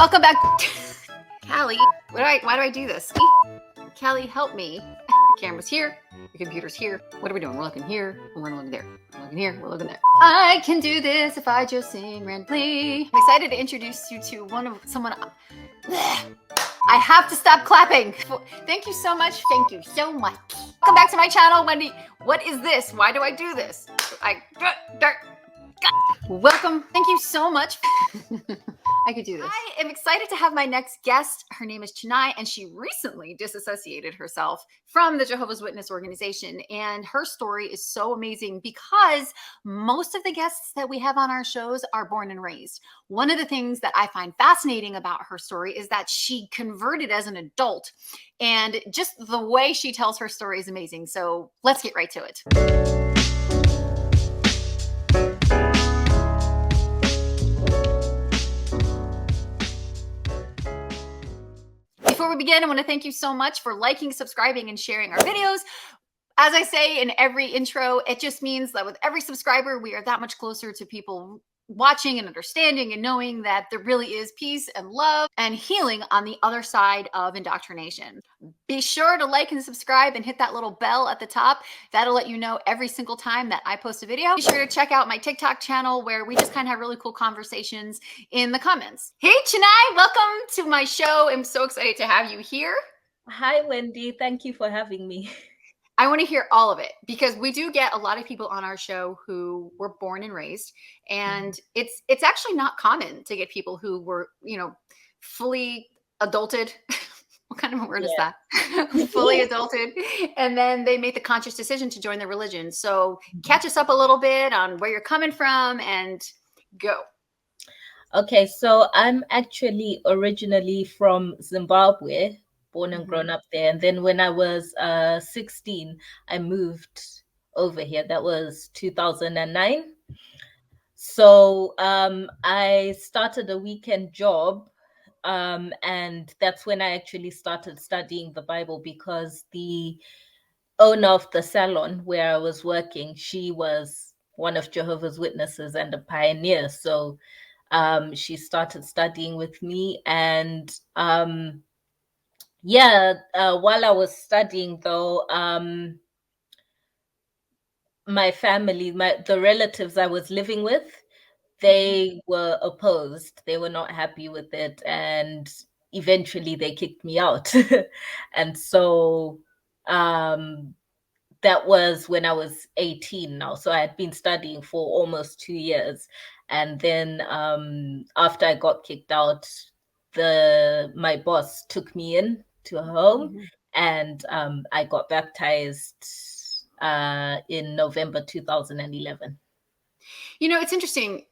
Welcome back. Callie, why do I do this? Callie, help me. The camera's here. The computer's here. What are we doing? We're looking here. We're looking there. We're looking here. We're looking there. I can do this if I just sing randomly. I'm excited to introduce you to someone. I have to stop clapping. Thank you so much. Thank you so much. Welcome back to my channel, Wendy. What is this? Why do I do this? Welcome. Thank you so much. I could do this. I am excited to have my next guest. Her name is Chenai, and she recently disassociated herself from the Jehovah's Witness organization. And her story is so amazing because most of the guests that we have on our shows are born and raised. One of the things that I find fascinating about her story is that she converted as an adult, and just the way she tells her story is amazing. So let's get right to it. Before we begin, I want to thank you so much for liking, subscribing, and sharing our videos. As I say in every intro, it just means that with every subscriber, we are that much closer to people watching and understanding and knowing that there really is peace and love and healing on the other side of indoctrination. Be sure to like and subscribe and hit that little bell at the top. That'll let you know every single time that I post a video. Be sure to check out my TikTok channel where we just kind of have really cool conversations in the comments. Hey, Chenai, welcome to my show. I'm so excited to have you here. Hi, Wendy. Thank you for having me. I want to hear all of it because we do get a lot of people on our show who were born and raised, and it's actually not common to get people who were, fully adulted. What kind of a word is that? Fully adulted. And then they made the conscious decision to join the religion. So catch us up a little bit on where you're coming from and go. Okay, so I'm actually originally from Zimbabwe, born and grown up there. And then when I was 16, I moved over here. That was 2009. So I started a weekend job. And that's when I actually started studying the Bible, because the owner of the salon where I was working, she was one of Jehovah's Witnesses and a pioneer. So she started studying with me. And while I was studying, though, my family, the relatives I was living with, they were opposed. They were not happy with it. And eventually they kicked me out. And so that was when I was 18 now. So I had been studying for almost 2 years. And then after I got kicked out, my boss took me in to her home, and I got baptized in November 2011. It's interesting.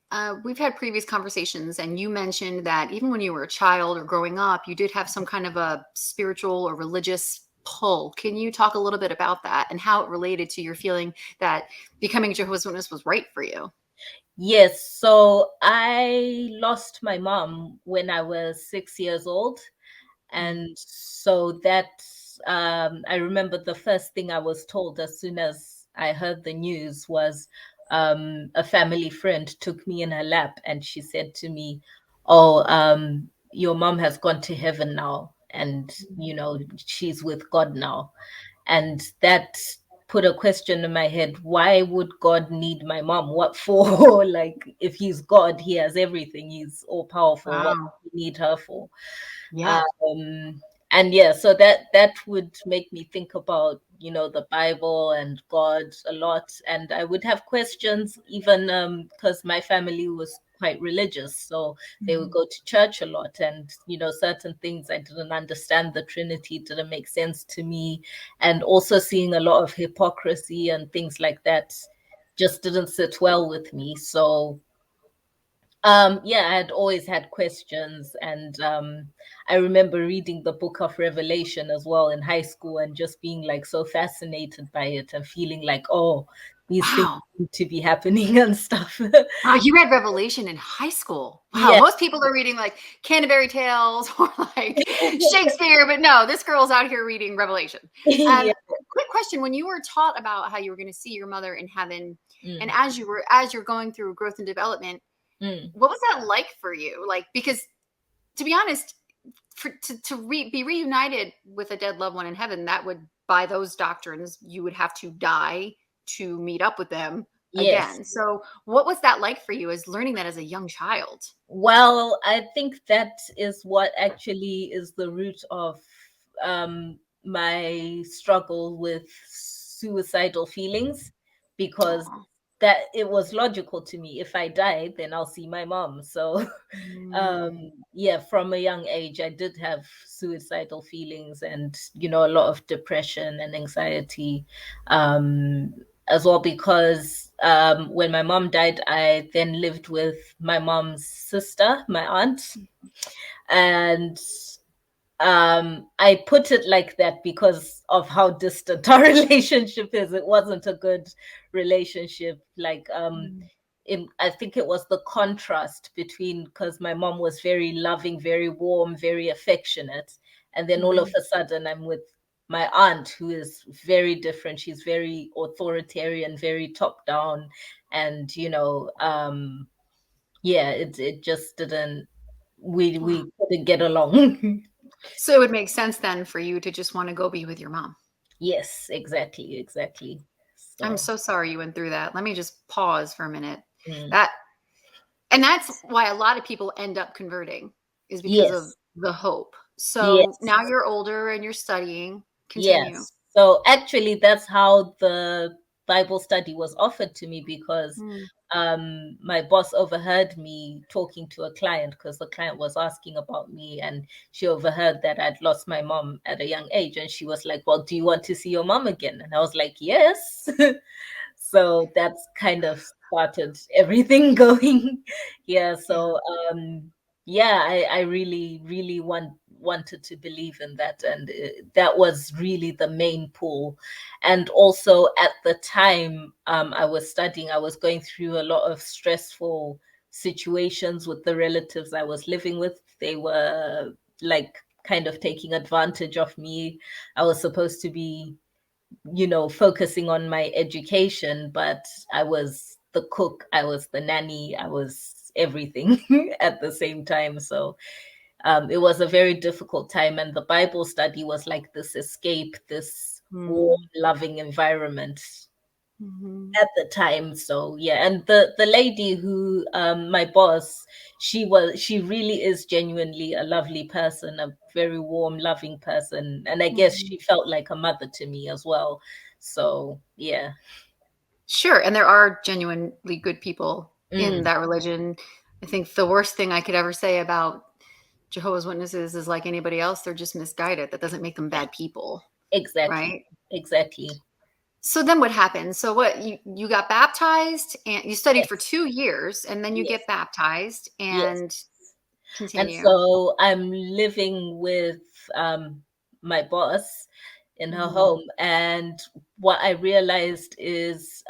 We've had previous conversations, and you mentioned that even when you were a child or growing up, you did have some kind of a spiritual or religious pull. Can you talk a little bit about that and how it related to your feeling that becoming a Jehovah's Witness was right for you? Yes. So I lost my mom when I was 6 years old. And so that I remember the first thing I was told as soon as I heard the news was a family friend took me in her lap and she said to me, your mom has gone to heaven now, and she's with God now. And that put a question in my head: why would God need my mom? What for? Like, if he's God, he has everything, he's all powerful. Wow. What do you need her for? Yeah. So that would make me think about the Bible and God a lot. And I would have questions, even because my family was quite religious, so they would go to church a lot, and certain things I didn't understand. The Trinity didn't make sense to me, and also seeing a lot of hypocrisy and things like that just didn't sit well with me. So I had always had questions, and I remember reading the book of Revelation as well in high school and just being like so fascinated by it and feeling like, these things need to be happening and stuff. Wow, you read Revelation in high school. Wow, yeah. Most people are reading like Canterbury Tales or like Shakespeare, but no, this girl's out here reading Revelation. Quick question: when you were taught about how you were going to see your mother in heaven, and as you're going through growth and development, what was that like for you? Like, because to be honest, be reunited with a dead loved one in heaven, that would, by those doctrines, you would have to die to meet up with them Yes. again. So what was that like for you, as learning that as a young child? Well, I think that is what actually is the root of my struggle with suicidal feelings, because Aw. that it was logical to me. If I die, then I'll see my mom. So Mm. yeah, from a young age, I did have suicidal feelings and, a lot of depression and anxiety, as well, because when my mom died, I then lived with my mom's sister, my aunt. And I put it like that because of how distant our relationship is. It wasn't a good relationship. Like, I think it was the contrast between, because my mom was very loving, very warm, very affectionate. And then all of a sudden I'm with my aunt, who is very different. She's very authoritarian, very top down. And, yeah, it just didn't, we couldn't get along. So it would make sense then for you to just want to go be with your mom. Yes, exactly. I'm So, so sorry you went through that. Let me just pause for a minute. mm, That And that's why a lot of people end up converting, is because of yes, the hope. So yes, now you're older and you're studying. Continue. yes. So actually, that's how the Bible study was offered to me, because Mm. my boss overheard me talking to a client, because the client was asking about me, and she overheard that I'd lost my mom at a young age, and she was like, "Well, do you want to see your mom again?" And I was like, "Yes." So that's kind of started everything going. Yeah. Yeah. So yeah, I really, really wanted to believe in that, and that was really the main pull. And also at the time I was studying, I was going through a lot of stressful situations with the relatives I was living with. They were like kind of taking advantage of me. I was supposed to be, focusing on my education, but I was the cook, I was the nanny, I was everything at the same time. So it was a very difficult time. And the Bible study was like this escape, this warm, Mm. loving environment Mhm. at the time. So yeah, and the lady who, my boss, she really is genuinely a lovely person, a very warm, loving person, and I guess Mhm. she felt like a mother to me as well. So yeah. Sure. And there are genuinely good people in Mm, that religion. I think the worst thing I could ever say about Jehovah's Witnesses is, like anybody else, they're just misguided. That doesn't make them bad people, exactly, right? exactly. So then what happened? So what, you got baptized and you studied for Yes, 2 years, and then you yes, get baptized yes. and And continue. so I'm living with um, my boss in her Mhm. home. And what I realized is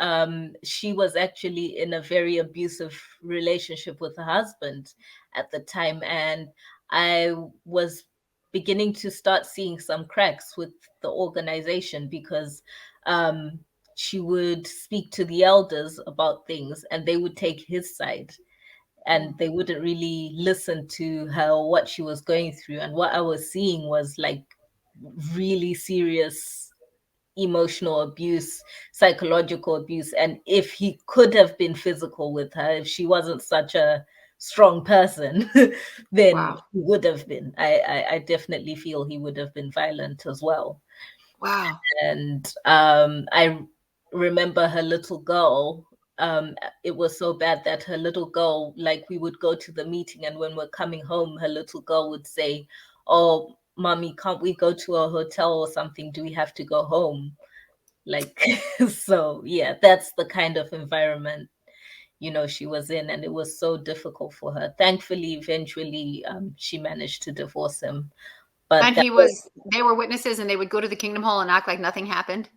she was actually in a very abusive relationship with her husband at the time. And I was beginning to start seeing some cracks with the organization, because um, she would speak to the elders about things and they would take his side, and Mm. they wouldn't really listen to her or what she was going through. And what I was seeing was like really serious emotional abuse, psychological abuse. And if he could have been physical with her, if she wasn't such a strong person, then Wow. he would have been. I definitely feel he would have been violent as well. Wow. And I remember her little girl. It was so bad that her little girl, like, we would go to the meeting, and when we're coming home, her little girl would say, "Oh, mommy, can't we go to a hotel or something? Do we have to go home?" Like, so yeah, that's the kind of environment, she was in, and it was so difficult for her. Thankfully, eventually, she managed to divorce him. But And that was, they were witnesses, and they would go to the Kingdom Hall and act like nothing happened.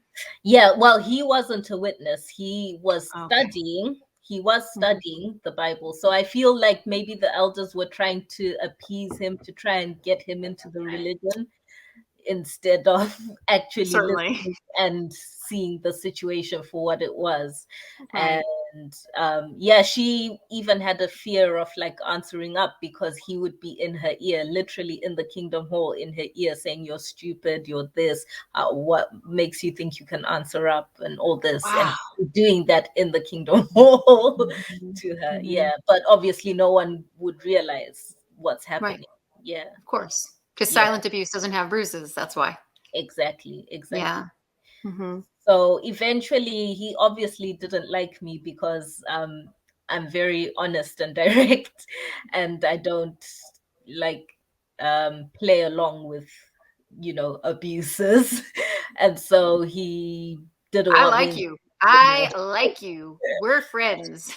yeah, well, he wasn't a witness. He was Okay. studying. He was Mhm. studying the Bible. So I feel like maybe the elders were trying to appease him, to try and get him into the religion, instead of actually Certainly. listening and seeing the situation for what it was. And Right. And yeah, she even had a fear of like answering up because he would be in her ear, literally in the Kingdom Hall, in her ear, saying, "You're stupid, you're this, what makes you think you can answer up," and all this, Wow. and doing that in the Kingdom Hall Mhm. to her. Mhm. Yeah, but obviously no one would realize what's Right. happening. Yeah, Of course. Because yeah, silent abuse doesn't have bruises. That's why. exactly, exactly. Yeah. Hmm. So eventually, he obviously didn't like me because I'm very honest and direct, and I don't like play along with, abuses. And so he didn't I want like me. you. I like you. We're friends.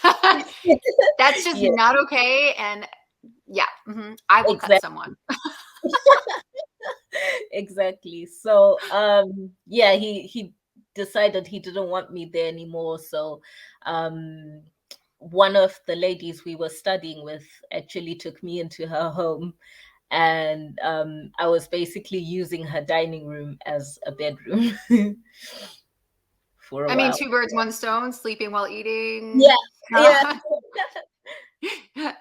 That's just Yeah, not okay. And yeah, I will cut exactly. someone. Exactly. So yeah, he decided he didn't want me there anymore. So um one of the ladies we were studying with actually took me into her home, and I was basically using her dining room as a bedroom for a I mean, while. two birds, one stone, sleeping while eating. Yeah, yeah, No.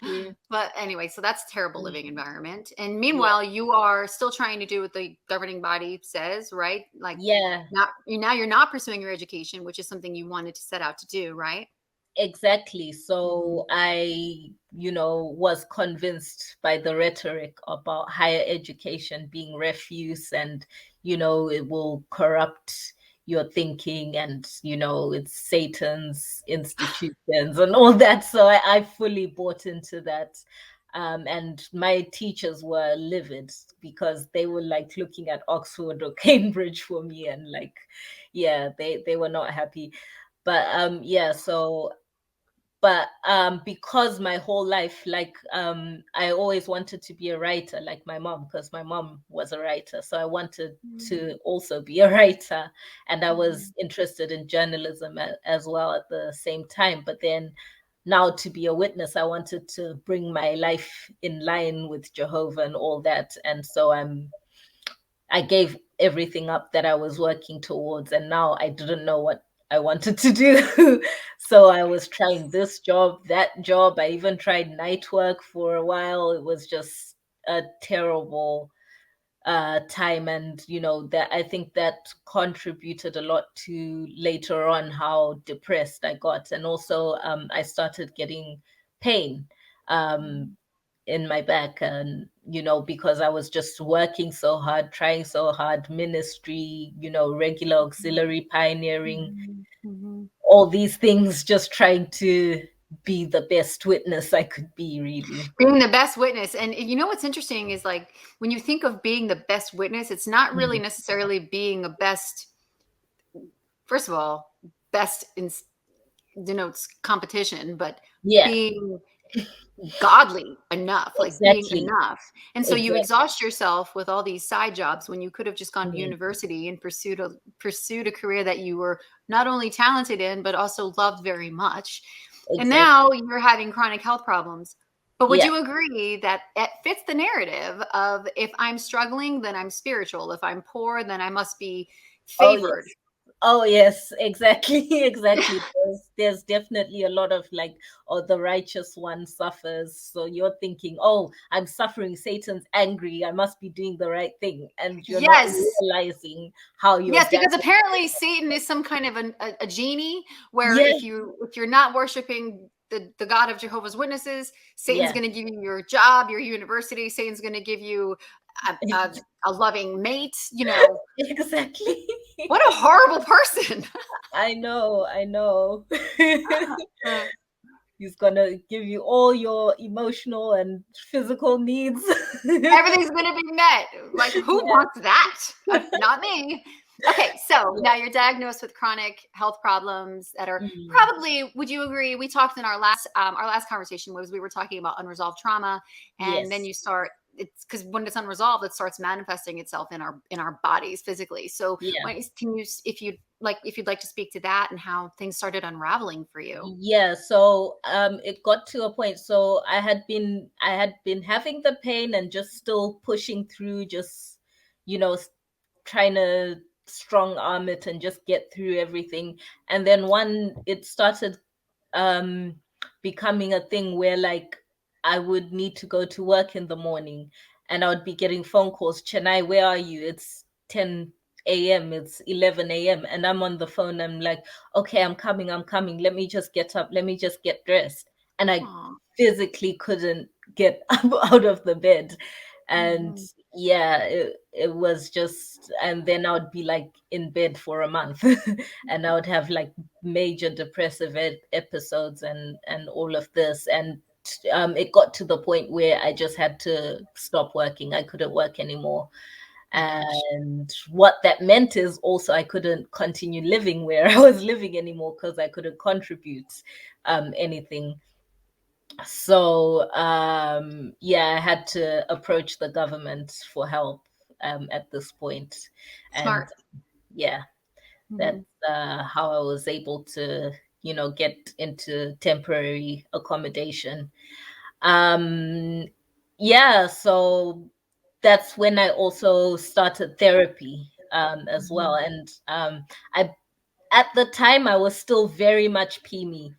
true. But anyway, so that's a terrible living Mm. environment. And Yeah, meanwhile, you are still trying to do what the governing body says, right? Like yeah. now you're not pursuing your education, which is something you wanted to set out to do, right? Exactly. Mhm. So I, was convinced by the rhetoric about higher education being refuse and, it will corrupt your thinking and, it's Satan's institutions and all that. So I fully bought into that. And my teachers were livid because they were like looking at Oxford or Cambridge for me, and like, yeah, they were not happy. But yeah, so but because my whole life, like, I always wanted to be a writer like my mom, because my mom was a writer, so I wanted to also be a writer, and I was Mhm. interested in journalism as well at the same time. But then now, to be a witness, I wanted to bring my life in line with Jehovah and all that, and so I gave everything up that I was working towards, and now I didn't know what I wanted to do. So I was trying this job, that job. I even tried night work for a while. It was just a terrible time, and that I think that contributed a lot to later on how depressed I got, and also I started getting pain. Um, in my back, and because I was just working so hard, trying so hard, ministry, regular auxiliary pioneering, Mhm. Mhm. all these things, just trying to be the best witness I could be, really. Being the best witness. And you know what's interesting is like when you think of being the best witness, it's not really Mhm. necessarily being a best, first of all, best in denotes competition, but Yeah, being godly enough, like being exactly, enough. And so you exactly, exhaust yourself with all these side jobs when you could have just gone to Mhm. university and pursued a career that you were not only talented in but also loved very much. And Exactly. now you're having chronic health problems. But would Yeah. you agree that it fits the narrative of if I'm struggling, then I'm spiritual. If I'm poor, then I must be Oh favored. yes. Oh yes, exactly, exactly. There's definitely a lot of like, oh, the righteous one suffers. So you're thinking, oh, I'm suffering, Satan's angry, I must be doing the right thing. And you're not Yes. realizing how you're Yes, because damaged. apparently Satan is some kind of a genie where Yeah, if you're not worshiping the God of Jehovah's Witnesses, Satan's yeah. going to give you your job, your university. Satan's going to give you a loving mate. You know, Exactly. what a horrible person. I know, I know. Uh, He's gonna give you all your emotional and physical needs. Everything's going to be met. Like, who Yeah. wants that? Not me. Okay, so Yeah. now you're diagnosed with chronic health problems that are Mm. probably. Would you agree? We talked in our last conversation was we were talking about unresolved trauma, and then Yes. you start. It's because when it's unresolved, it starts manifesting itself in our bodies physically. So, Yeah. can you, if you'd like to speak to that and how things started unraveling for you? Yeah, so it got to a point. So I had been having the pain and just still pushing through, just you know s- trying to strong arm it and just get through everything. And then one it started becoming a thing where like I would need to go to work in the morning and I would be getting phone calls. Chenai, where are you? It's 10 a.m. It's 11 a.m. And I'm on the phone. I'm like, okay, I'm coming. I'm coming. Let me just get up. Let me just get dressed. And I Aw. physically couldn't get up out of the bed. And Mhm. yeah, it was just, and then I would be like in bed for a month and I would have like major depressive episodes and all of this. And it got to the point where I just had to stop working. I couldn't work anymore. Oh gosh. And what that meant is also I couldn't continue living where I was living anymore because I couldn't contribute anything. So yeah, I had to approach the government for help at this point. And Smart. yeah, that's Mhm. how I was able to, get into temporary accommodation. Um, yeah, so that's when I also started therapy as well. Mhm. And I at the time I was still very much PME,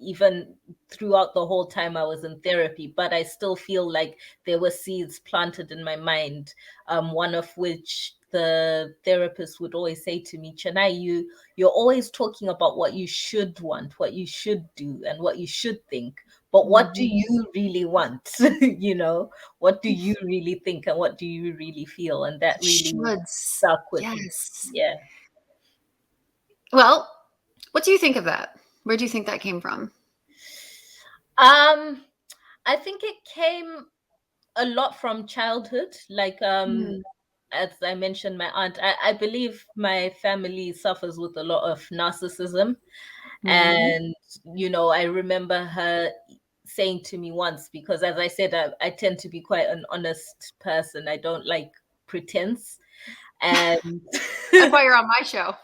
even throughout the whole time I was in therapy, but I still feel like there were seeds planted in my mind, one of which the therapist would always say to me, Chenai, you're always talking about what you should want, what you should do, and what you should think, but what do Mhm. you really want? What do you really think and what do you really feel? And that really Shoulds. stuck with me. Yes. Yeah. Well, what do you think of that? Where do you think that came from? Um, I think it came a lot from childhood. Like Mhm. as I mentioned, my aunt, I believe my family suffers with a lot of narcissism. Mhm. And, I remember her saying to me once, because as I said, I tend to be quite an honest person. I don't like pretense. And That's why you're on my show.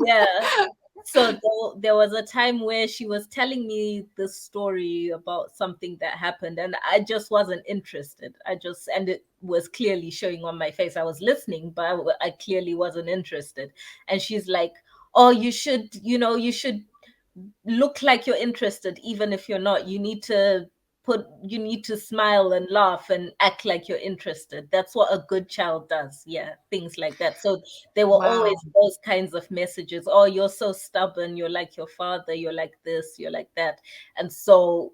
yeah. So there was a time where she was telling me this story about something that happened, and I just wasn't interested. And it was clearly showing on my face. I was listening, but I clearly wasn't interested. And she's like, "Oh, you should look like you're interested even if you're not. You need to smile and laugh and act like you're interested. That's what a good child does." Yeah, things like that. So there were always Wow. those kinds of messages. Oh, you're so stubborn, you're like your father, you're like this, you're like that. And so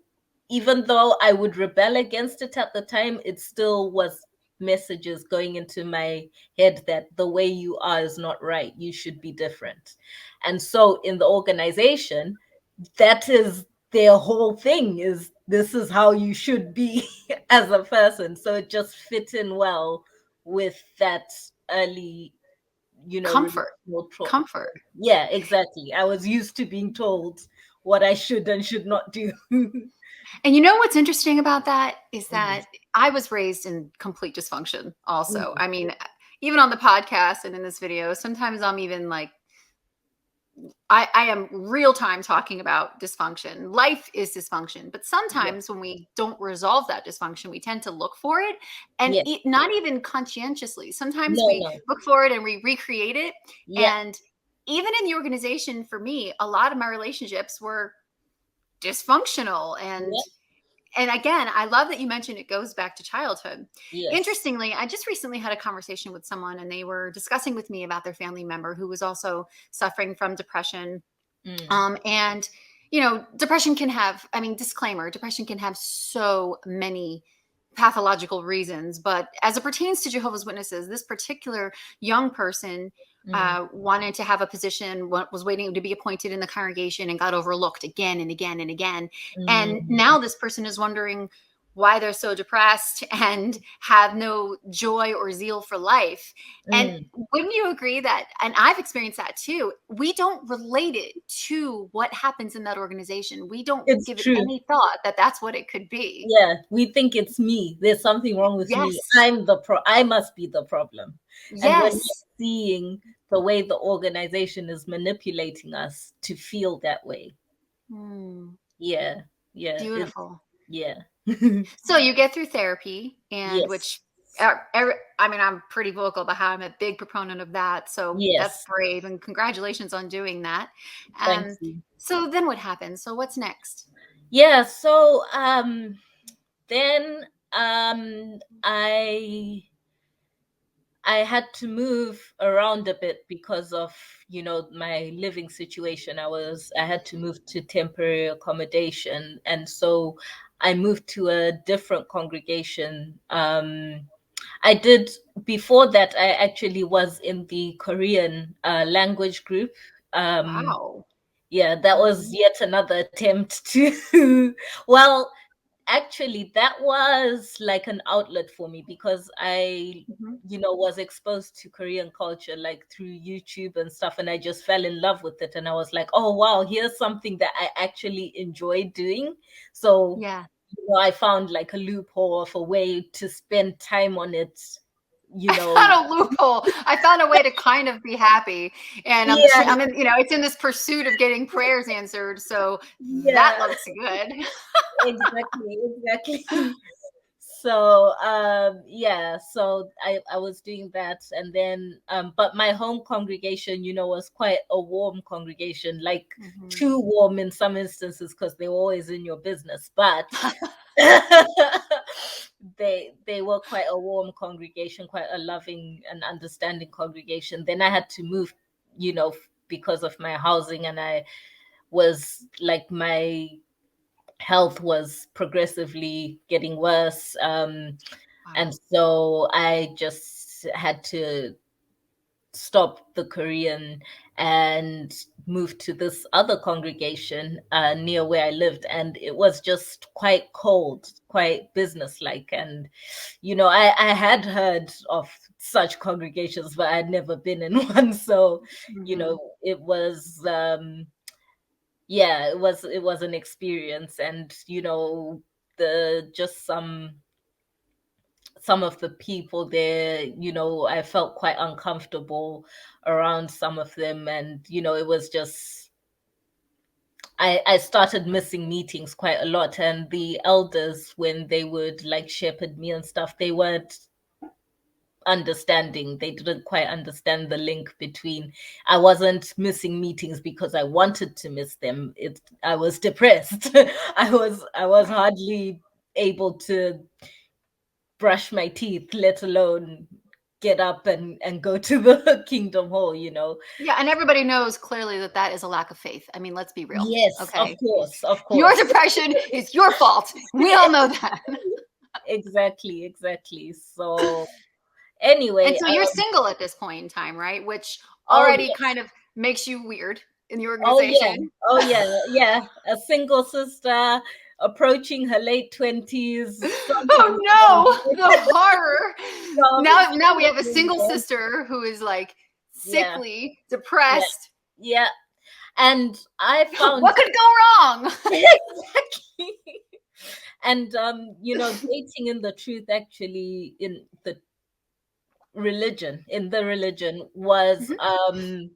even though I would rebel against it at the time, it still was messages going into my head that the way you are is not right, you should be different. And so in the organization, that is their whole thing, is this is how you should be as a person. So it just fit in well with that early, Comfort. relational Comfort. yeah, exactly. I was used to being told what I should and should not do. And you know what's interesting about that is Mhm. that I was raised in complete dysfunction also. Mhm. I mean, even on the podcast and in this video, sometimes I'm even like, I am real time talking about dysfunction. Life is dysfunction. But Yeah. sometimes when we don't resolve that dysfunction, we tend to look for it and Yeah. not even conscientiously. Sometimes No, we no. look for it and we recreate it. Yeah. And even in the organization, for me, a lot of my relationships were dysfunctional. Yeah. And again, I love that you mentioned it goes back to childhood. Yes. Interestingly, I just recently had a conversation with someone and they were discussing with me about their family member who was also suffering from depression. Mm. And, depression can have, I mean, disclaimer, depression can have so many pathological reasons. But as it pertains to Jehovah's Witnesses, this particular young person Mm. wanted to have a position, was waiting to be appointed in the congregation and got overlooked again and again and again. And Mm. now this person is wondering why they're so depressed and have no joy or zeal for life. And Mm. wouldn't you agree that, and I've experienced that too, we don't relate it to what happens in that organization. We don't It's give it true. any thought that that's what it could be. Yeah, we think it's me. There's something wrong with me. Yes. I must be the problem. And we're not Yes. seeing the way the organization is manipulating us to feel that way. Hmm. Yeah. Yeah. It's Beautiful. yeah. So you get through therapy, and Yes. which I mean, I'm pretty vocal about how I'm a big proponent of that. So that's Yes, brave, and congratulations on doing that. thank Um, you. so then what happens? So what's next? Yeah, so then I had to move around a bit because of, my living situation. I had to move to temporary accommodation. And so I moved to a different congregation. I did, before that, I actually was in the Korean language group. Um, Wow. yeah, that was Mhm. yet another attempt to, well, actually, that was like an outlet for me because I, Mhm. was exposed to Korean culture like through YouTube and stuff, and I just fell in love with it. And I was like, oh wow, here's something that I actually enjoy doing. So, Yeah. I found like a loophole of a way to spend time on it, you I know. found a loophole. I found a way to kind of be happy, and Yeah, I'm in, it's in this pursuit of getting prayers answered. So that yeah, looks good. exactly. So yeah, so I was doing that, and then but my home congregation, was quite a warm congregation, like Mhm. too warm in some instances because they were always in your business, but they were quite a warm congregation, quite a loving and understanding congregation. Then I had to move, because of my housing, and I was like, my health was progressively getting worse. And Wow. so I just had to stop the Korean and move to this other congregation near where I lived. And it was just quite cold, quite businesslike. And, I had heard of such congregations, but I'd never been in one. So, Mhm. it was yeah, it was an experience. And the just some of the people there, I felt quite uncomfortable around some of them. And it was just, I started missing meetings quite a lot. And the elders, when they would like shepherd me and stuff, they weren't understanding. They didn't quite understand the link between, I wasn't missing meetings because I wanted to miss them. I was depressed. I was hardly able to brush my teeth, let alone get up and go to the Kingdom Hall. Yeah, and everybody knows clearly that that is a lack of faith. I mean, let's be real. Yes, of Okay. course, of Your course. depression is your fault. We all know that. Exactly. So And anyway, so you're single at this point in time, right? Which oh already yes, kind of makes you weird in the oh yeah, organization. oh yeah, yeah. A single sister approaching her late 20s, struggling Oh no, the horror. Now we have a single with sister who is like yeah, sickly, yeah, depressed. yeah. And I found What could go wrong? exactly. And dating in the truth, actually, in the religion was, Mhm.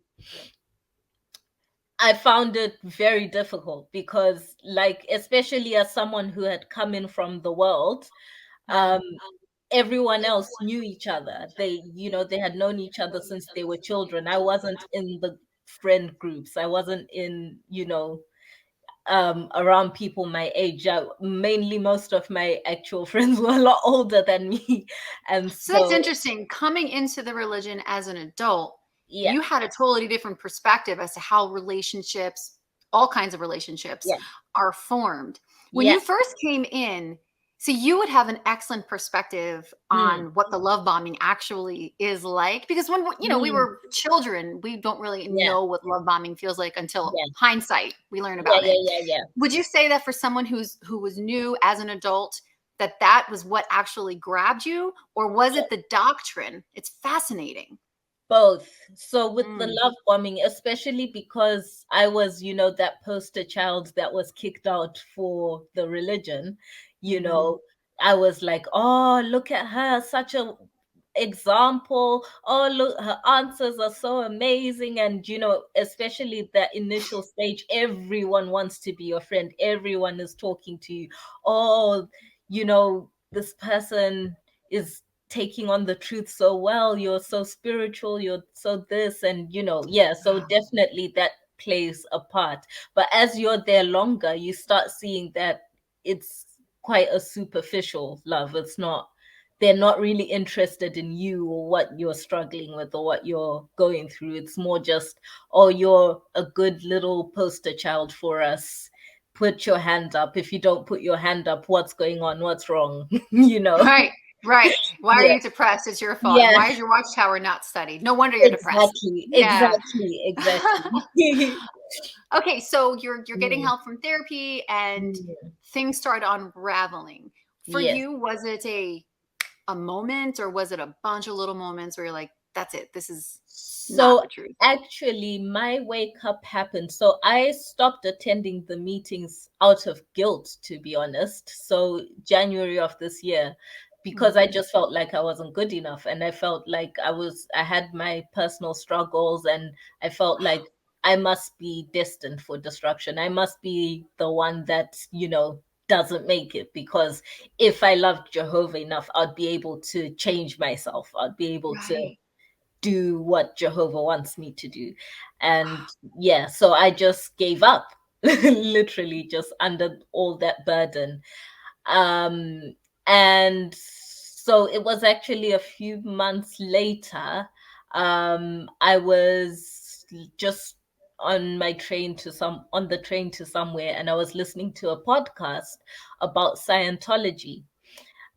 I found it very difficult because, like, especially as someone who had come in from the world, Yeah. um everyone else knew each other. They had known each other since they were children. I wasn't in the friend groups. I wasn't in, around people my age. Mainly, most of my actual friends were a lot older than me. And So that's so, interesting. Coming into the religion as an adult, yeah, you had a totally different perspective as to how relationships, all kinds of relationships, yeah, are formed. When yeah. you first came in, so you would have an excellent perspective Hmm, on what the love bombing actually is like. Because when we hmm, were children, we don't really yeah, know what love bombing feels like until yeah, hindsight. We learn yeah, about yeah, it. yeah, yeah. Would you say that for someone who was new as an adult, that that was what actually grabbed you, or was it the doctrine? It's fascinating. Both. So with the Mm, love bombing, especially because I was, that poster child that was kicked out for the religion, you mhm. know, I was like, oh, look at her, such a example. Oh, look, her answers are so amazing. And, especially that initial stage, everyone wants to be your friend. Everyone is talking to you. Oh, this person is taking on the truth so well, you're so spiritual, you're so this, and yeah, so definitely that plays a part. But as you're there longer, you start seeing that it's quite a superficial love. It's not, they're not really interested in you or what you're struggling with or what you're going through. It's more just, oh, you're a good little poster child for us. Put your hand up. If you don't put your hand up, what's going on? What's wrong? Right. Right. Why are Yeah. you depressed? It's your fault. Yeah. Why is your watchtower not studied? No wonder you're depressed. Exactly. Yeah. Exactly. Okay, so you're getting Mm, help from therapy and mm. things start unraveling. For Yes. you, was it a moment, or was it a bunch of little moments where you're like, that's it, this is not So the truth? actually, my wake up happened. So I stopped attending the meetings out of guilt, to be honest. So January of this year, because I Mhm. just felt like I wasn't good enough, and I felt like I had my personal struggles, and I felt like I must be destined for destruction. I must be the one that, doesn't make it, because if I loved Jehovah enough, I'd be able to change myself. I'd be able to Right. do what Jehovah wants me to do. And yeah, so I just gave up, literally just under all that burden. Um, and so it was actually a few months later. I was just on the train to somewhere, and I was listening to a podcast about Scientology.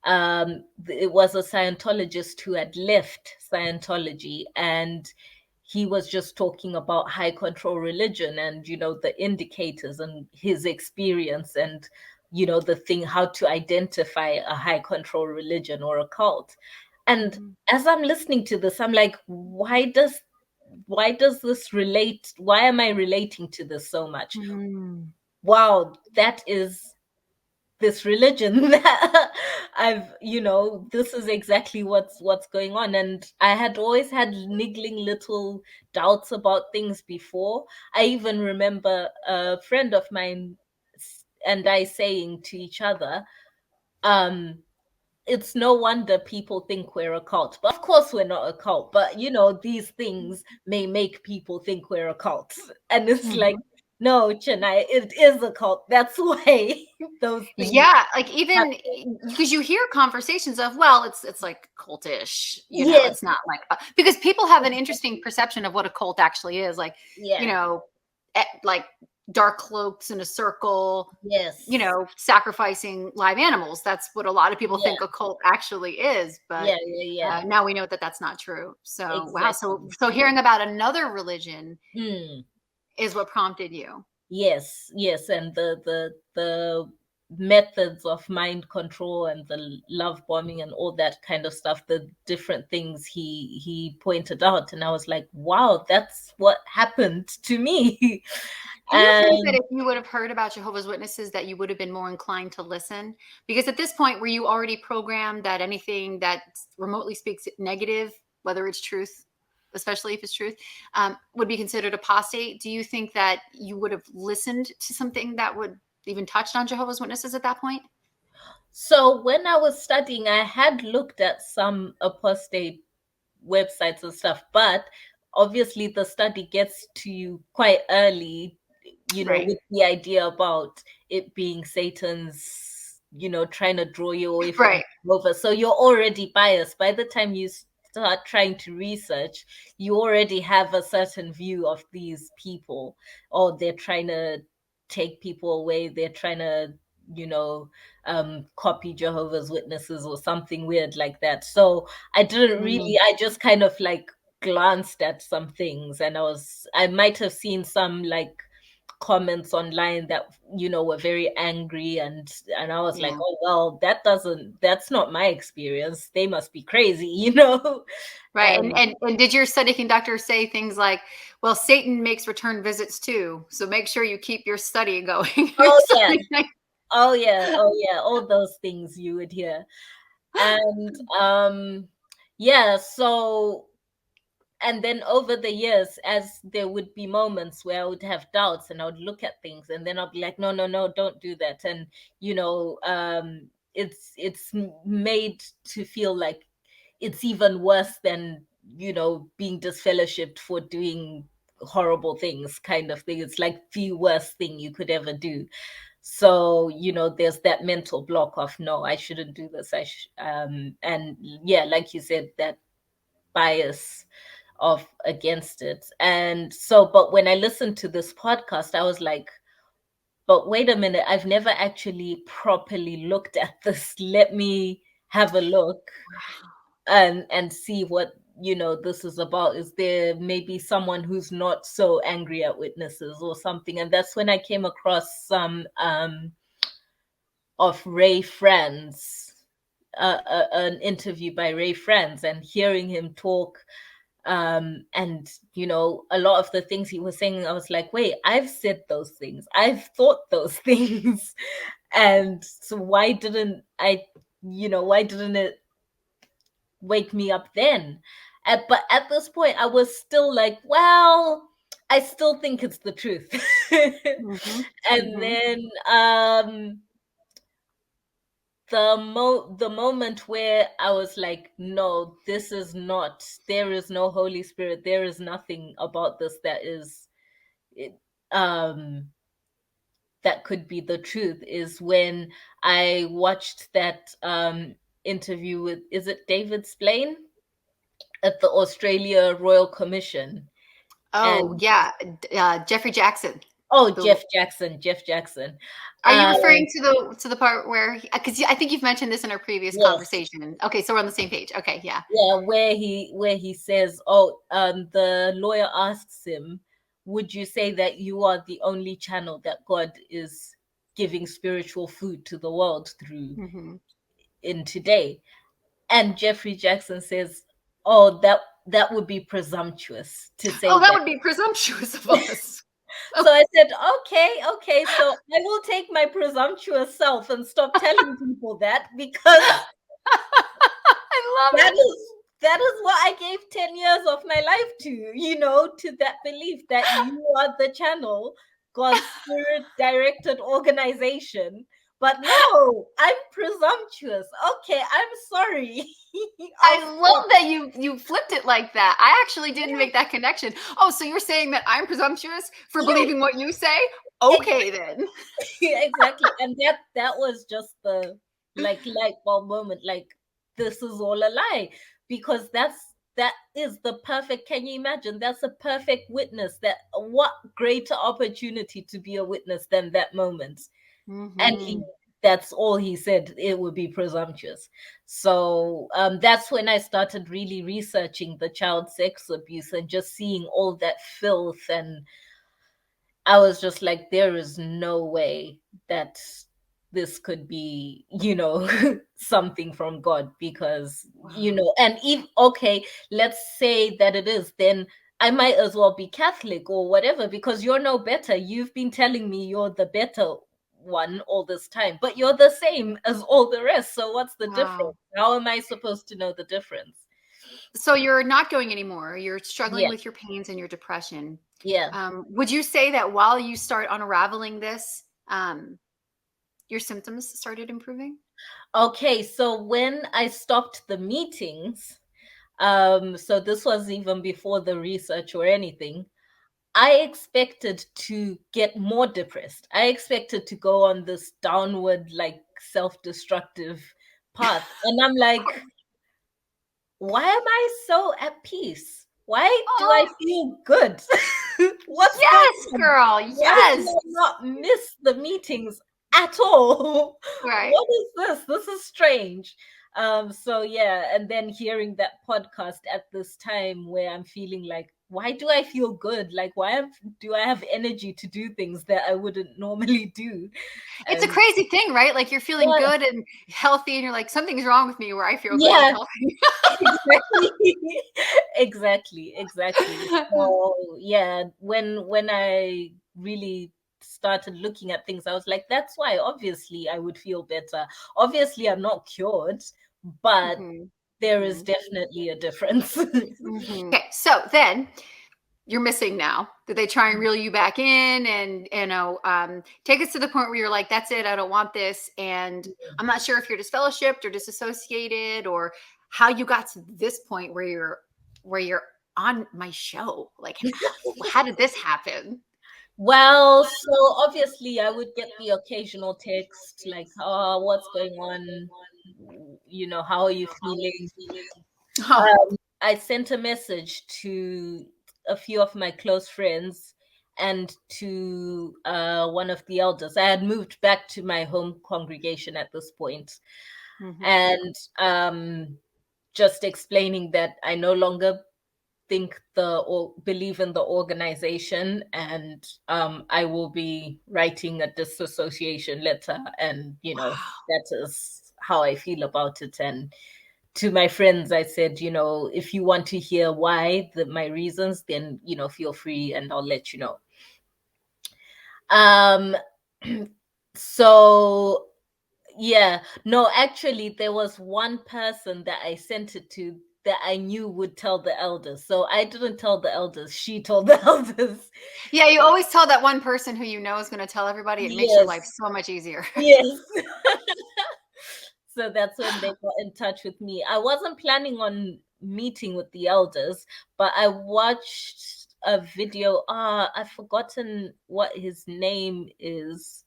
It was a Scientologist who had left Scientology, and he was just talking about high control religion and, the indicators and his experience and, the thing, how to identify a high control religion or a cult. And Mhm. as I'm listening to this, I'm like, why does this relate? Why am I relating to this so much? Mhm. Wow, that is this religion that this is exactly what's going on. And I had always had niggling little doubts about things before. I even remember a friend of mine and I saying to each other, um it's no wonder people think we're a cult. But of course we're not a cult. But these things may make people think we're a cult. And it's like, Mhm. no, Chenai, it is a cult. That's why those things Yeah, like even happen. because you hear conversations of, well, it's like cultish, Yes, it's not like because people have an interesting perception of what a cult actually is, like, you yeah, know, like dark cloaks in a circle, yes, sacrificing live animals. That's what a lot of people yeah, think a cult actually is, but yeah, yeah, yeah, now we know that that's not true. So wow, so exactly. so hearing about another religion Mm. is what prompted you. Yes, yes, and the methods of mind control and the love bombing and all that kind of stuff, the different things he pointed out, and I was like, wow, that's what happened to me. Do you think that And if you would have heard about Jehovah's Witnesses that you would have been more inclined to listen? Because at this point, were you already programmed that anything that remotely speaks negative, whether it's truth, especially if it's truth, would be considered apostate? Do you think that you would have listened to something that would even touched on Jehovah's Witnesses at that point? so when I was studying, I had looked at some apostate websites and stuff, but obviously the study gets to you quite early, Right. with the idea about it being Satan's, trying to draw you away from Right. Jehovah. So you're already biased. By the time you start trying to research, you already have a certain view of these people, or they're trying to take people away, they're trying to, you know, copy Jehovah's Witnesses or something weird like that. So Mhm. I just kind of like glanced at some things, and I might have seen some like comments online that were very angry, and I was like, Yeah. oh well, that's not my experience, they must be crazy, Right. And, and and did your study conductor say things like, well, Satan makes return visits too, so make sure you keep your study going or oh yeah, something like all those things you would hear. And yeah, so and then over the years, as there would be moments where I would have doubts and I would look at things and then I'll be like, no, no, no, don't do that. And it's made to feel like it's even worse than, being disfellowshipped for doing horrible things, kind of thing. It's like the worst thing you could ever do. So, there's that mental block of, no, I shouldn't do this. And yeah, like you said, that bias of against it. And so, but when I listened to this podcast, I was like, but wait a minute, I've never actually properly looked at this. Let me have a look and see what this is about. Is there maybe someone who's not so angry at witnesses or something? And that's when I came across some of Ray Franz, an interview by Ray Franz, and hearing him talk, and a lot of the things he was saying, I was like, wait, I've said those things, I've thought those things. And so why didn't it wake me up then? But at this point I was still like, well, I still think it's the truth. And then the moment where I was like, no, this is not, there is no Holy Spirit, there is nothing about this that is that could be the truth, is when I watched that interview with, is it David Splain at the Australia Royal Commission? Oh, yeah. Jeffrey Jackson. Jeff Jackson. Are you referring to the part where, because I think you've mentioned this in our previous conversation. Okay, so we're on the same page. Okay, yeah. Yeah, where he says, the lawyer asks him, would you say that you are the only channel that God is giving spiritual food to the world through in today? And Jeffrey Jackson says, oh, that would be presumptuous to say. Oh, that would be presumptuous of us. So I said, okay, so I will take my presumptuous self and stop telling people that, because I love it. That is what I gave 10 years of my life to that belief that you are the channel, God's spirit directed organization. But no, I'm presumptuous. Okay, I'm sorry. I love that you flipped it like that. I actually didn't make that connection. Oh, so you're saying that I'm presumptuous for believing what you say? Okay, then. Exactly. And that was just the light bulb moment. Like, this is all a lie, because that is the perfect, can you imagine? That's a perfect witness. That what greater opportunity to be a witness than that moment. And that's all he said, it would be presumptuous. So that's when I started really researching the child sex abuse and just seeing all that filth, and I was just like, there is no way that this could be, something from God, because, and if, okay, let's say that it is, then I might as well be Catholic or whatever, because you're no better. You've been telling me you're the better one all this time, but you're the same as all the rest. So what's the difference? How am I supposed to know the difference? So you're not going anymore. You're struggling with your pains and your depression. Yeah. Would you say that while you start unraveling this, your symptoms started improving? Okay, so when I stopped the meetings, so this was even before the research or anything, I expected to get more depressed. I expected to go on this downward, like, self-destructive path. And I'm like, why am I so at peace? Why do I feel good? What's yes, girl. Yes. Why do I not miss the meetings at all? Right. What is this? This is strange. So yeah, and then hearing that podcast at this time where I'm feeling like, why do I feel good? Like, do I have energy to do things that I wouldn't normally do? It's a crazy thing, right? Like, you're feeling good and healthy, and you're like, something's wrong with me where I feel good and healthy. Exactly. So yeah, when I really started looking at things, I was like, that's why obviously I would feel better. Obviously I'm not cured, but there is definitely a difference. Okay, so then you're missing now. Did they try and reel you back in and, take us to the point where you're like, that's it, I don't want this? And I'm not sure if you're disfellowshipped or disassociated, or how you got to this point where you're on my show. Like, how did this happen? Well, so obviously I would get the occasional text like, oh, what's going on? How are you feeling? Oh, I sent a message to a few of my close friends and to one of the elders. I had moved back to my home congregation at this point, and just explaining that I no longer think or believe in the organization, and I will be writing a disassociation letter, and wow. that is how I feel about it. And to my friends, I said, if you want to hear why, my reasons, then feel free, and I'll let you know. Um, so yeah, no, actually, there was one person that I sent it to that I knew would tell the elders. So I didn't tell the elders, she told the elders. Yeah, you always tell that one person who you know is going to tell everybody. It makes your life Yes, so much easier. yes. So that's when they got in touch with me. I wasn't planning on meeting with the elders, but I watched a video. I've forgotten what his name is.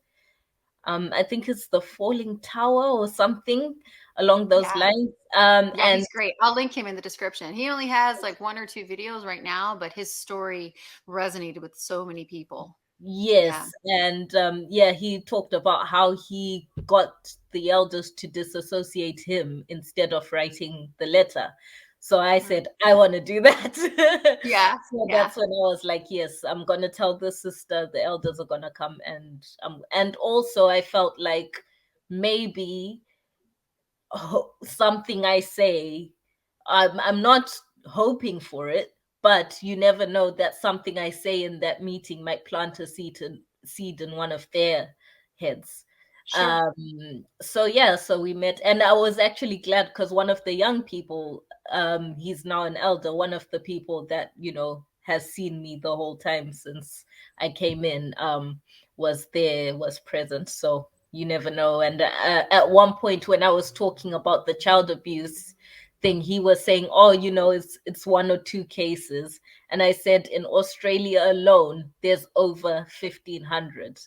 I think it's The Falling Tower or something along those Yeah. lines. Yeah, And he's great. I'll link him in the description. He only has like 1 or 2 videos right now, but his story resonated with so many people. Yeah. yes, and yeah, he talked about how he got the elders to disassociate him instead of writing the letter. So I Mm. said, I want to do that. Yeah. So Yeah. that's when I was like, yes, I'm gonna tell the sister, the elders are gonna come, and also I felt like maybe something I say, I'm not hoping for it, but you never know that something I say in that meeting might plant a seed in one of their heads. Sure. So yeah, so we met, and I was actually glad because one of the young people, he's now an elder, one of the people that has seen me the whole time since I came in, was present. So you never know. And at one point when I was talking about the child abuse thing, he was saying, oh, it's 1 or 2 cases, and I said in Australia alone there's over 1,500,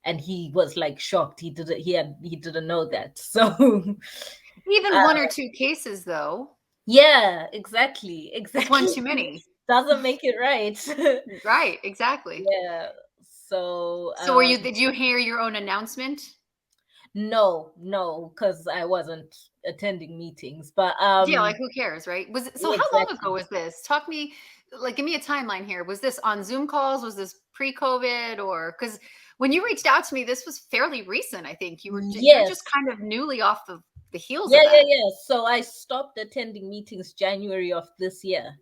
and he was like shocked. He didn't know that. So Even 1 or 2 cases, though, yeah, exactly, that's one exactly. too many. Doesn't make it right. Right. Exactly. Yeah. So So, did you hear your own announcement? no, because I wasn't attending meetings. But Yeah, like who cares, right? So how long ago exactly. was this? Talk me, like, give me a timeline here. Was this on Zoom calls? Was this pre-COVID? Or because when you reached out to me, this was fairly recent. I think you're just Yes. kind of newly off the heels Yeah, of yeah, that. yeah. So I stopped attending meetings January of this year.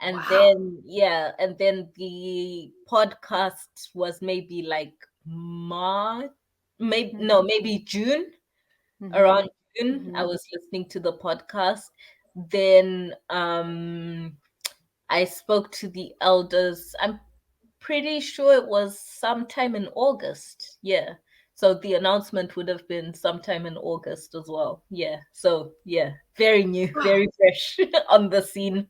And Wow. then, yeah, and then the podcast was maybe like March, maybe June, Hmm. around June. I Hmm. was listening to the podcast. Then I spoke to the elders. I'm pretty sure it was sometime in August. Yeah. So the announcement would have been sometime in August as well. Yeah. So yeah, very new, Wow. very fresh on the scene.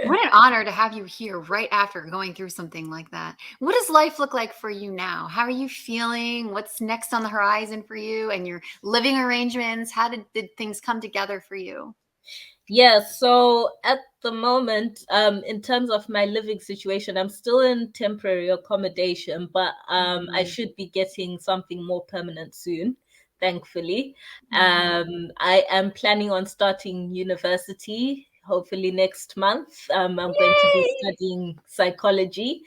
What an honor to have you here right after going through something like that. What does life look like for you now? How are you feeling? What's next on the horizon for you and your living arrangements? How did things come together for you? Yeah, so at the moment, in terms of my living situation, I'm still in temporary accommodation, but I Mhm. should be getting something more permanent soon, thankfully. Mhm. I am planning on starting university, hopefully next month. I'm going to be Yay! studying psychology,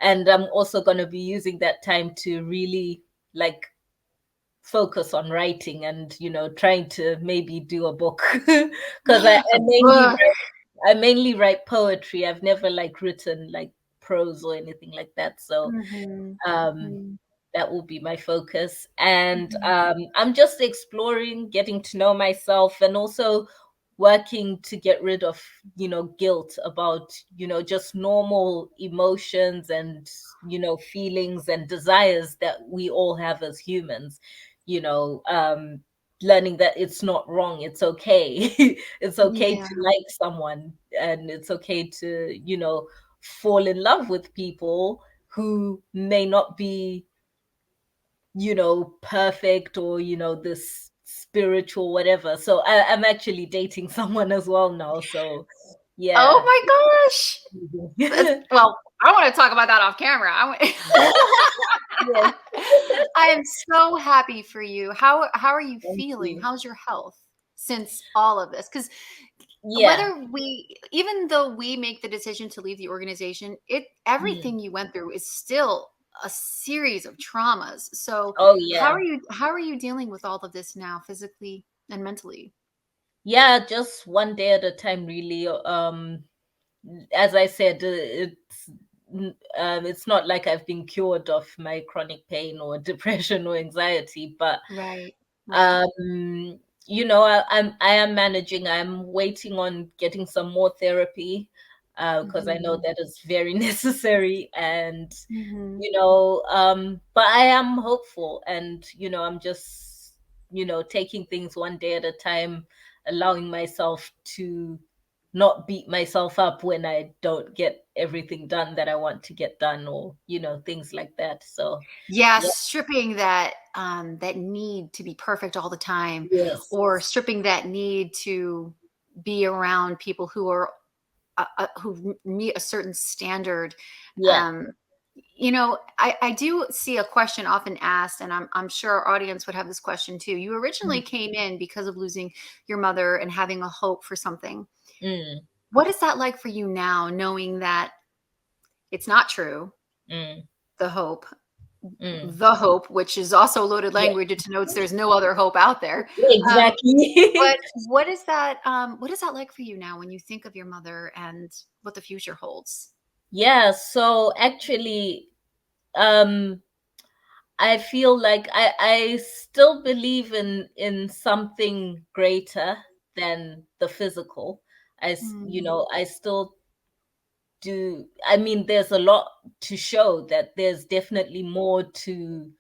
and I'm also going to be using that time to really like focus on writing and trying to maybe do a book because A book. I mainly write poetry. I've never like written like prose or anything like that. So Mhm. um Mhm. that will be my focus. And Mhm. I'm just exploring, getting to know myself, and also working to get rid of guilt about just normal emotions and feelings and desires that we all have as humans. you know um learning that it's not wrong, it's okay. It's okay Yeah. to like someone, and it's okay to, fall in love with people who may not be, perfect, or, this spiritual whatever. So I'm actually dating someone as well now. So Oh yeah. my gosh. Well, I want to talk about that off camera. Yes. I am so happy for you. How are you Thank feeling? you. How's your health since all of this? Because Yeah. even though we make the decision to leave the organization, Mm. everything you went through is still a series of traumas. So Oh yeah. how are you dealing with all of this now, physically and mentally? Yeah, just one day at a time, really. As I said, it's not like I've been cured of my chronic pain or depression or anxiety, but Right. Right. um, I am managing. I'm waiting on getting some more therapy, because I know Mhm. that is very necessary. And Mhm. but I am hopeful, and I'm just taking things one day at a time, allowing myself to not beat myself up when I don't get everything done that I want to get done, or things like that. So Yeah, yeah. stripping that need to be perfect all the time, Yes. or stripping that need to be around people who are who meet a certain standard. Yeah. Um, I do see a question often asked, and I'm sure our audience would have this question too. You originally Mm, came in because of losing your mother and having a hope for something. mm, What is that like for you now, knowing that it's not true, mm, the hope? mm. The hope, which is also loaded Yeah. language, it denotes there's no other hope out there. Um, Exactly. but what is that like for you now when you think of your mother and what the future holds? Yeah. So actually, um, I feel like I still believe in something greater than the physical. Mm, I still do. I mean, there's a lot to show that there's definitely more to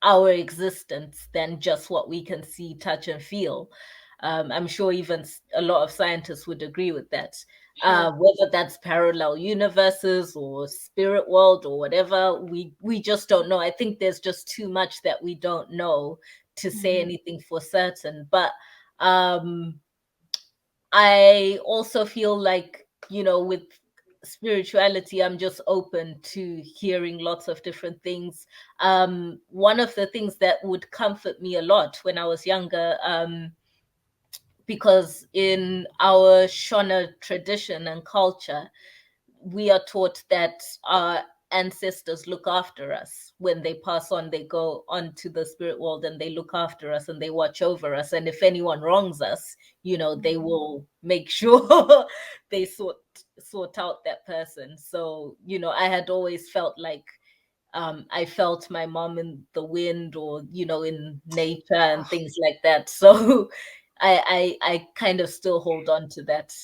our existence than just what we can see, touch, and feel. I'm sure even a lot of scientists would agree with that. sure. Whether that's parallel universes or spirit world or whatever, we just don't know. I think there's just too much that we don't know to say Mhm. anything for certain. But um, I also feel like, with spirituality, I'm just open to hearing lots of different things. One of the things that would comfort me a lot when I was younger, because in our Shona tradition and culture, we are taught that our ancestors look after us. When they pass on, they go on to the spirit world, and they look after us and they watch over us. And if anyone wrongs us, they Mhm. will make sure they sort out that person. So I had always felt like, I felt my mom in the wind, or in nature and Oh, things like that. So I kind of still hold on to that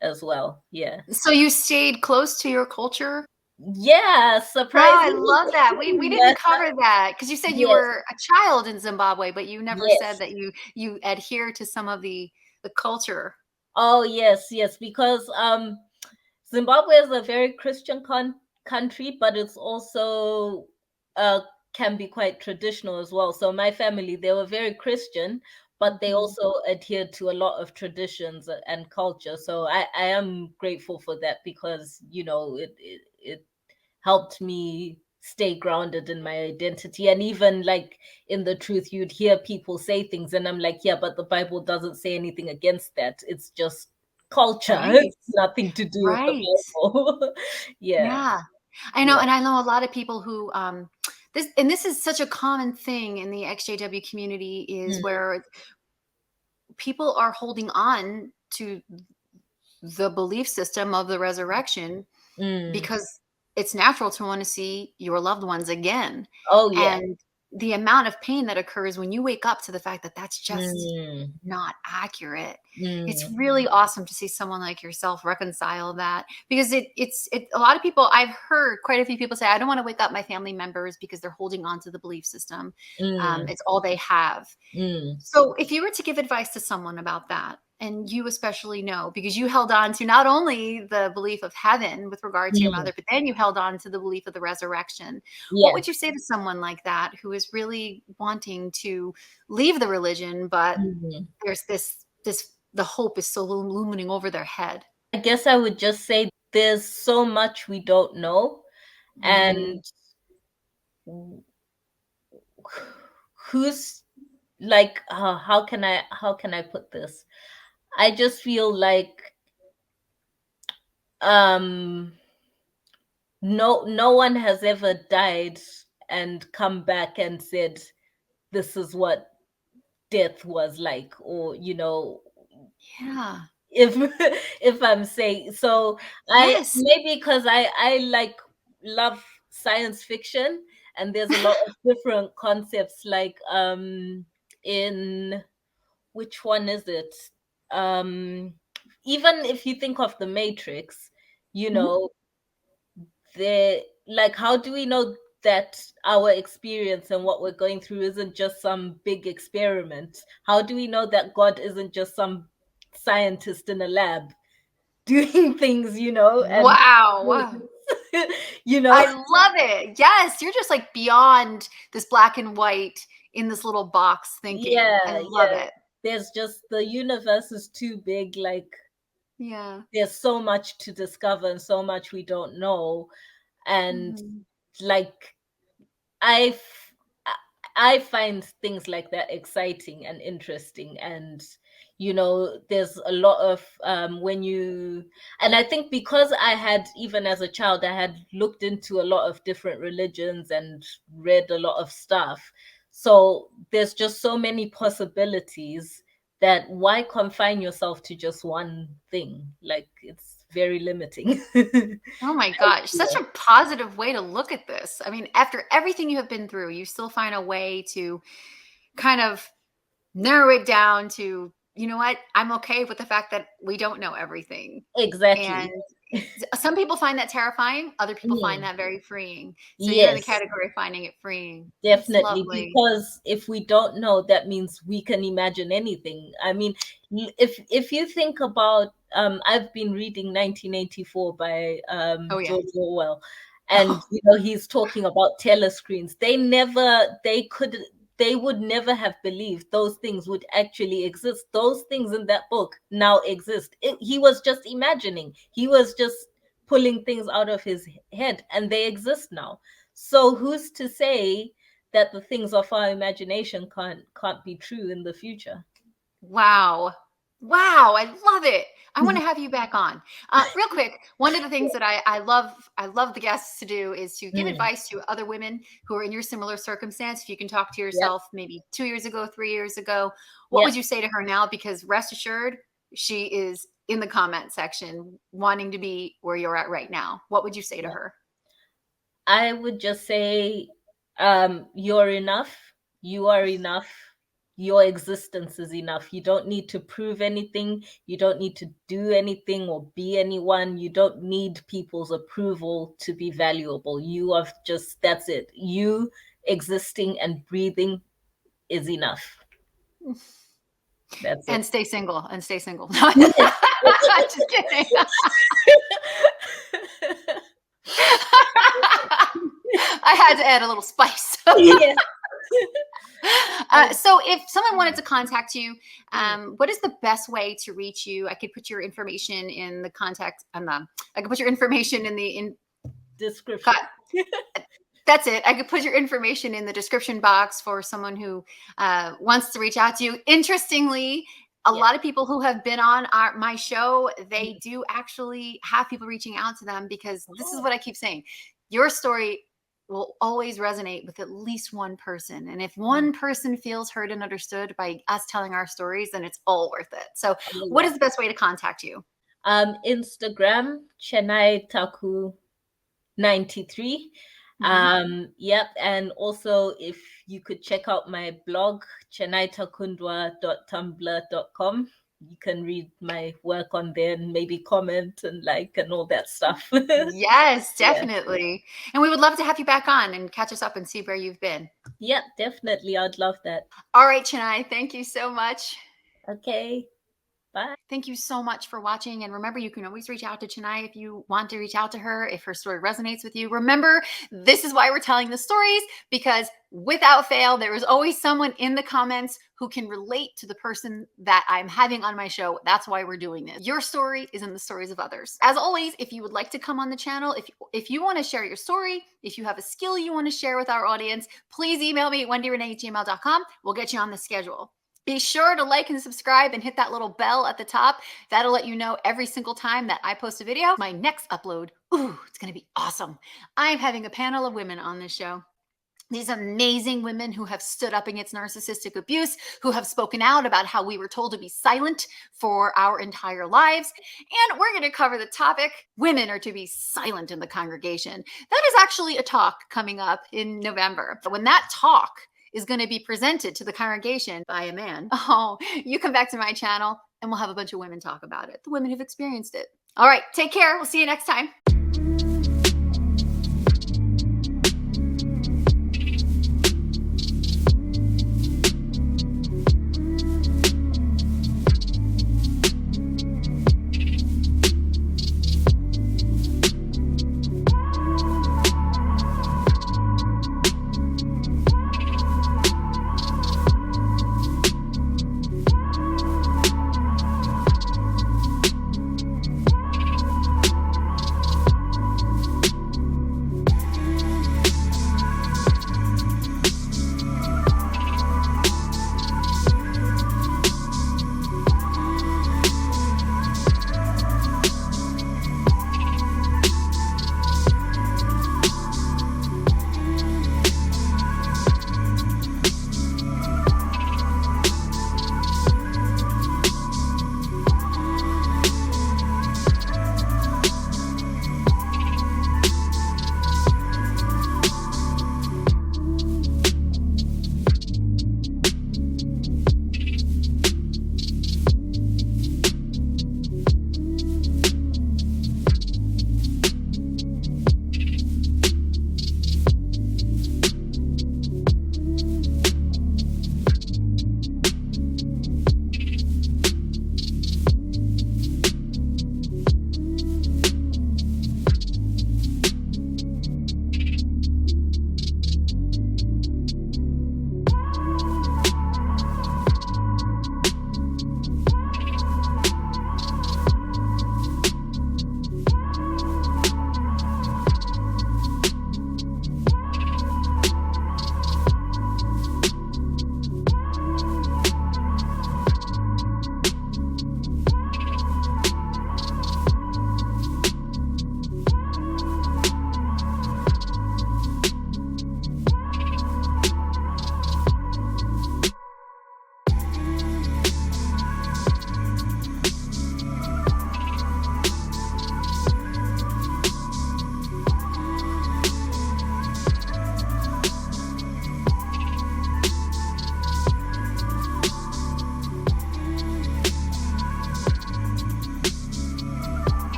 as well. Yeah. so you stayed close to your culture? Yeah, Wow, I surprisingly. love that. We Yeah. didn't cover that because you said you Yes. were a child in Zimbabwe, but you never said Yes. that you adhere to some of the culture. Oh, yes, yes. Because Zimbabwe is a very Christian country, but it's also uh can be quite traditional as well. So my family, they were very Christian, but they Mhm. also adhered to a lot of traditions and culture. So I am grateful for that, because it helped me stay grounded in my identity. And even like in the truth, you'd hear people say things, and I'm like, yeah, but the Bible doesn't say anything against that. It's just culture. Right. It's nothing to do with the Right. Bible. Yeah. Yeah. I know, Yeah. and I know a lot of people who this is such a common thing in the XJW community is Mm, where people are holding on to the belief system of the resurrection mm. because it's natural to want to see your loved ones again. Oh yeah. And the amount of pain that occurs when you wake up to the fact that that's just Mm, not accurate. It's mm, really awesome to see someone like yourself reconcile that, because it's a lot of people, I've heard quite a few people say, I don't want to wake up my family members because they're holding on to the belief system. mm, It's all they have. mm, So if you were to give advice to someone about that, and you especially know, because you held on to not only the belief of heaven with regard to your mm. mother, but then you held on to the belief of the resurrection. What Yeah. would you say to someone like that who is really wanting to leave the religion, but Mm. there's this the hope is so looming over their head? I guess I would just say there's so much we don't know, Mm-hmm. and who's like how can I put this? I just feel like um no one has ever died and come back and said this is what death was like, or Yeah. if if I'm saying so. I Yes. maybe because I like love science fiction, and there's a lot of different concepts, like in which one is it? Even if you think of the Matrix, you Mhm. know, the like, how do we know that our experience and what we're going through isn't just some big experiment? How do we know that God isn't just some scientist in a lab doing things, and Wow. you know, I love it. Yes, you're just like beyond this black and white in this little box thinking. I yeah, love yeah. it. There's just the universe is too big. Like, Yeah. there's so much to discover and so much we don't know. And Mhm. like, I f- I find things like that exciting and interesting, and there's a lot of when you and I think because I had, even as a child, I had looked into a lot of different religions and read a lot of stuff. So there's just so many possibilities that why confine yourself to just one thing? Like, it's very limiting. Oh my gosh, such a positive way to look at this. I mean, after everything you have been through, you still find a way to kind of narrow it down to, you know what? I'm okay with the fact that we don't know everything. And Exactly. some people find that terrifying, other people find Mm. that very freeing. So you're in the Yes, category of finding it freeing. That's definitely. lovely. Because if we don't know, that means we can imagine anything. I mean, if you think about, I've been reading 1984 by Oh yeah. George Orwell, and he's talking about telescreens. They would never have believed those things would actually exist. Those things in that book now exist. He was just imagining. He was just pulling things out of his head, and they exist now. So who's to say that the things of our imagination can't be true in the future? Wow. Wow, I love it. I want to have you back on. Real quick, one of the things that I love the guests to do is to give Mm, advice to other women who are in your similar circumstance. If you can talk to yep, yourself maybe 2 years ago, 3 years ago, what yep. would you say to her now? Because rest assured, she is in the comment section wanting to be where you're at right now. What would you say to Yep. her? I would just say, you're enough. You are enough. Your existence is enough. You don't need to prove anything. You don't need to do anything or be anyone. You don't need people's approval to be valuable. You are just, that's it. You existing and breathing is enough. That's it. And stay single. And stay single. Yes. Just kidding. I had to add a little spice. Yes. So if someone wanted to contact you, Mm. what is the best way to reach you? I could put your information in the contact I could put your information in the Description. that's it. I could put your information in the description box for someone who wants to reach out to you. Interestingly, a Yeah. lot of people who have been on my show, they Mm. do actually have people reaching out to them, because this is Oh, what I keep saying. Your story will always resonate with at least one person. And if mm. one person feels heard and understood by us telling our stories, then it's all worth it. So Oh, what yeah. is the best way to contact you? Instagram, Chenai Taku 93. Yep. And also, if you could check out my blog, chenaitakundwa.tumblr.com. You can read my work on there and maybe comment and like and all that stuff. Yes, Yeah. definitely. And we would love to have you back on and catch us up and see where you've been. Yeah, definitely. I'd love that. All right, Chenai, thank you so much. Okay. Bye. Thank you so much for watching. And remember, you can always reach out to Chenai if you want to reach out to her, if her story resonates with you. Remember, this is why we're telling the stories, because without fail, there is always someone in the comments who can relate to the person that I'm having on my show. That's why we're doing this. Your story is in the stories of others. As always, if you would like to come on the channel, if you want to share your story, if you have a skill you want to share with our audience, please email me at wendirenay@gmail.com. We'll get you on the schedule. Be sure to like and subscribe and hit that little bell at the top. That'll let you know every single time that I post a video. My next upload, it's going to be awesome. I'm having a panel of women on this show. These amazing women who have stood up against narcissistic abuse, who have spoken out about how we were told to be silent for our entire lives. And we're going to cover the topic, women are to be silent in the congregation. That is actually a talk coming up in November. But when that talk is going to be presented to the congregation by a man, you come back to my channel and we'll have a bunch of women talk about it, the women who've experienced it. All right, take care. We'll see you next time.